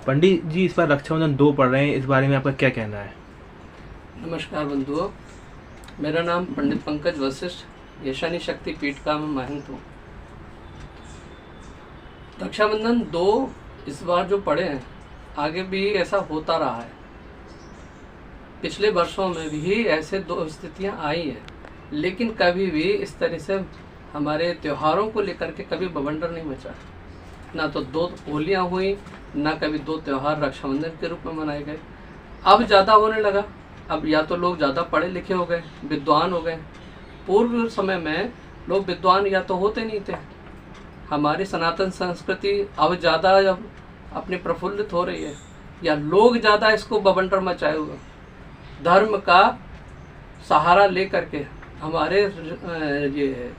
पंडित जी इस बार रक्षाबंधन 2 पड़ रहे हैं, इस बारे में आपका क्या कहना है? नमस्कार बंधुओं, मेरा नाम पंडित पंकज वशिष्ठ, ईशानी शक्ति पीठ का मैं महंत हूँ। रक्षाबंधन 2 इस बार जो पड़े हैं, आगे भी ऐसा होता रहा है। पिछले वर्षों में भी ऐसे 2 स्थितियाँ आई हैं, लेकिन कभी भी इस तरह से हमारे त्योहारों को लेकर के कभी बवंडर नहीं मचा। ना तो 2 होलियाँ हुई, ना कभी 2 त्यौहार रक्षाबंधन के रूप में मनाए गए। अब ज़्यादा होने लगा। अब या तो लोग ज़्यादा पढ़े लिखे हो गए, विद्वान हो गए। पूर्व समय में लोग विद्वान या तो होते नहीं थे। हमारी सनातन संस्कृति अब ज़्यादा अपनी प्रफुल्लित हो रही है, या लोग ज़्यादा इसको बवंडर मचाए हुए। धर्म का सहारा लेकर के हमारे ये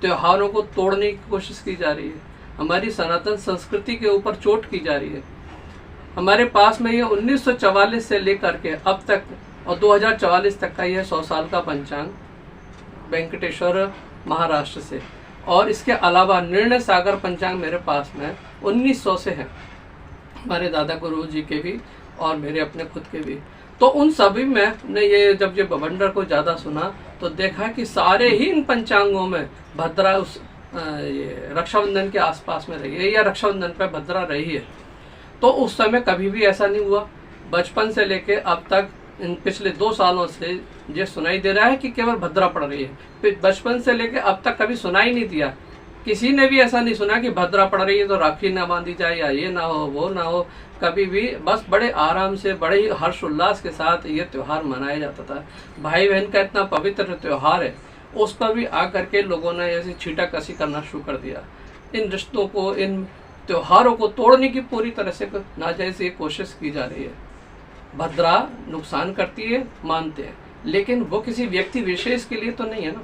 त्योहारों को तोड़ने की कोशिश की जा रही है। हमारी सनातन संस्कृति के ऊपर चोट की जा रही है। हमारे पास में ये 1944 से लेकर के अब तक और 2044 तक का यह 100 साल का पंचांग वेंकटेश्वर महाराष्ट्र से, और इसके अलावा निर्णय सागर पंचांग मेरे पास में 1900 से है, हमारे दादा गुरु जी के भी और मेरे अपने खुद के भी। तो उन सभी में ने ये जब ये बवंडर को ज़्यादा सुना तो देखा कि सारे ही इन पंचांगों में भद्रा उस ये रक्षाबंधन के आसपास में रही है, या रक्षाबंधन पे भद्रा रही है। तो उस समय कभी भी ऐसा नहीं हुआ। बचपन से लेके अब तक इन पिछले 2 सालों से ये सुनाई दे रहा है कि केवल भद्रा पड़ रही है। बचपन से लेके अब तक कभी सुनाई नहीं दिया, किसी ने भी ऐसा नहीं सुना कि भद्रा पड़ रही है तो राखी ना बांधी जाए, या ये ना हो वो ना हो। कभी भी बस बड़े आराम से, बड़े ही हर्ष उल्लास के साथ ये त्यौहार मनाया जाता था। भाई बहन का इतना पवित्र त्यौहार है, उस पर भी आकर के लोगों ने ऐसी छींटाकशी करना शुरू कर दिया। इन रिश्तों को, इन त्योहारों को तोड़ने की पूरी तरह से नाजायज ये कोशिश की जा रही है। भद्रा नुकसान करती है, मानते हैं, लेकिन वो किसी व्यक्ति विशेष के लिए तो नहीं है ना।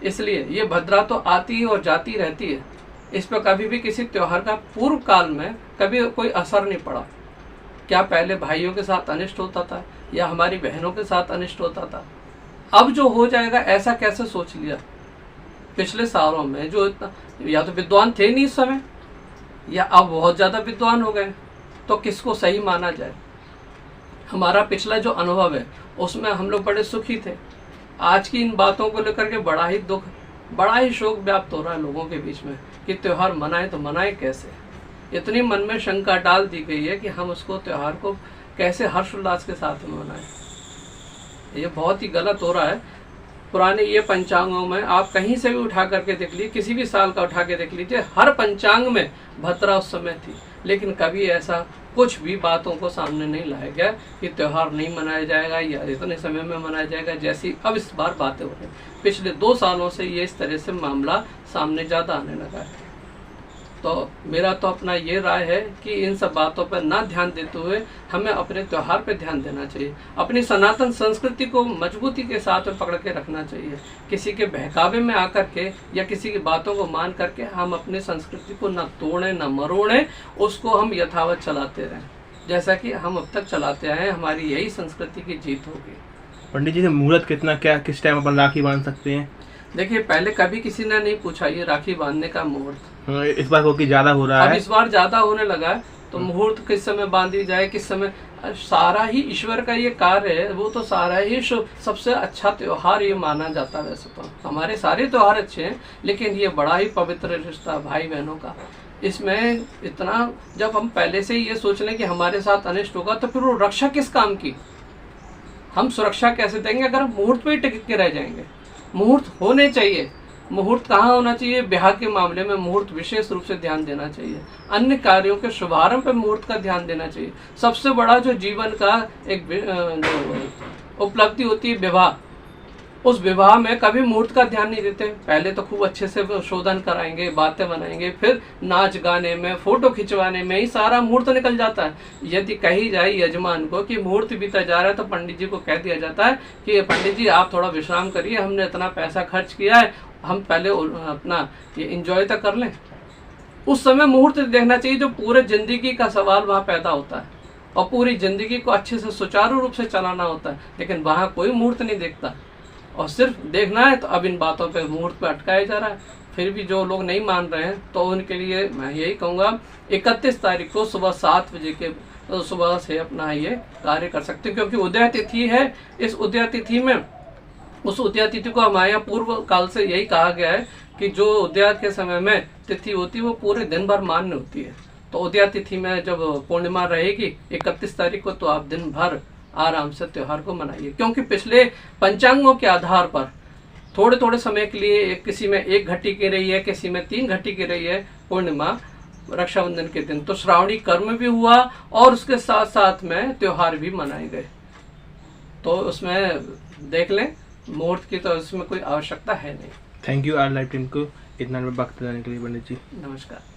इसलिए ये भद्रा तो आती और जाती रहती है। इस पर कभी भी किसी त्योहार का पूर्व काल में कभी कोई असर नहीं पड़ा। क्या पहले भाइयों के साथ अनिष्ट होता था, या हमारी बहनों के साथ अनिष्ट होता था? अब जो हो जाएगा ऐसा कैसे सोच लिया? पिछले सालों में जो इतना, या तो विद्वान थे नहीं इस समय, या अब बहुत ज़्यादा विद्वान हो गए, तो किसको सही माना जाए? हमारा पिछला जो अनुभव है उसमें हम लोग बड़े सुखी थे। आज की इन बातों को लेकर के बड़ा ही दुख, बड़ा ही शोक व्याप्त हो रहा है लोगों के बीच में कि त्यौहार मनाएं तो मनाएं कैसे। इतनी मन में शंका डाल दी गई है कि हम उसको त्यौहार को कैसे हर्षोल्लास के साथ मनाएं। ये बहुत ही गलत हो रहा है। पुराने ये पंचांगों में आप कहीं से भी उठा करके देख लीजिए, किसी भी साल का उठा के देख लीजिए, हर पंचांग में भद्रा उस समय थी, लेकिन कभी ऐसा कुछ भी बातों को सामने नहीं लाया गया कि त्यौहार नहीं मनाया जाएगा या इतने समय में मनाया जाएगा, जैसी अब इस बार बातें हो रही। पिछले 2 सालों से ये इस तरह से मामला सामने ज़्यादा आने लगा है। तो मेरा तो अपना ये राय है कि इन सब बातों पर ना ध्यान देते हुए हमें अपने त्यौहार पर ध्यान देना चाहिए। अपनी सनातन संस्कृति को मजबूती के साथ में पकड़ के रखना चाहिए। किसी के बहकावे में आकर के या किसी की बातों को मान करके हम अपनी संस्कृति को ना तोड़ें ना मरोड़ें, उसको हम यथावत चलाते रहें जैसा कि हम अब तक चलाते आए हैं। हमारी यही संस्कृति की जीत होगी। पंडित जी से मुहूर्त कितना, क्या किस टाइम अपन राखी बांध सकते हैं? देखिए, पहले कभी किसी ने नहीं पूछा ये राखी बांधने का मुहूर्त। इस बार क्योंकि ज्यादा हो रहा है, अब इस बार ज्यादा होने लगा है, तो मुहूर्त किस समय बांधी जाए, किस समय, सारा ही ईश्वर का ये कार्य है। वो तो सारा ही सबसे अच्छा त्योहार ये माना जाता है। वैसे तो हमारे सारे त्योहार अच्छे हैं, लेकिन ये बड़ा ही पवित्र रिश्ता भाई बहनों का। इसमें इतना, जब हम पहले से ही ये सोच लें कि हमारे साथ अनिष्ट होगा, तो फिर वो रक्षा किस काम की? हम सुरक्षा कैसे देंगे अगर हम मुहूर्त पे ही टिक के रह जाएंगे? मुहूर्त होने चाहिए। मुहूर्त कहाँ होना चाहिए? ब्याह के मामले में मुहूर्त विशेष रूप से ध्यान देना चाहिए। अन्य कार्यों के शुभारंभ पे मुहूर्त का ध्यान देना चाहिए। सबसे बड़ा जो जीवन का एक जो उपलब्धि होती है विवाह, उस विवाह में कभी मुहूर्त का ध्यान नहीं देते। पहले तो खूब अच्छे से शोधन कराएंगे, बातें बनाएंगे, फिर नाच गाने में, फोटो खिंचवाने में ही सारा मुहूर्त निकल जाता है। यदि कही जाए यजमान को कि मुहूर्त बीता जा रहा है, तो पंडित जी को कह दिया जाता है कि पंडित जी आप थोड़ा विश्राम करिए, हमने इतना पैसा खर्च किया है, हम पहले अपना ये इंजॉय तो कर लें। उस समय मुहूर्त देखना चाहिए जो पूरे जिंदगी का सवाल वहाँ पैदा होता है, और पूरी जिंदगी को अच्छे से सुचारू रूप से चलाना होता है, लेकिन वहाँ कोई मुहूर्त नहीं देखता। और सिर्फ देखना है तो अब इन बातों पे मुहूर्त पे अटकाया जा रहा है। फिर भी जो लोग नहीं मान रहे हैं तो उनके लिए मैं यही कहूँगा 31 तारीख को सुबह 7 बजे के सुबह से अपना ये कार्य कर सकते हैं, क्योंकि उदय तिथि है। इस उदय तिथि में, उस उदय तिथि को हमारे यहाँ पूर्व काल से यही कहा गया है कि जो उदय के समय में तिथि होती है वो पूरे दिन भर मान्य होती है। तो उदय तिथि में जब पूर्णिमा रहेगी 31 तारीख को, तो आप दिन भर आराम से त्योहार को मनाइए, क्योंकि पिछले पंचांगों के आधार पर थोड़े थोड़े समय के लिए किसी में 1 घटी की रही है, किसी में 3 घटी की रही है पूर्णिमा रक्षाबंधन के दिन। तो श्रावणी कर्म भी हुआ और उसके साथ साथ में त्योहार भी मनाए गए। तो उसमें देख लें, मुहूर्त की तो उसमें कोई आवश्यकता है नहीं। Thank you our live team को इतना वक्त देने के लिए पंडित जी। नमस्कार।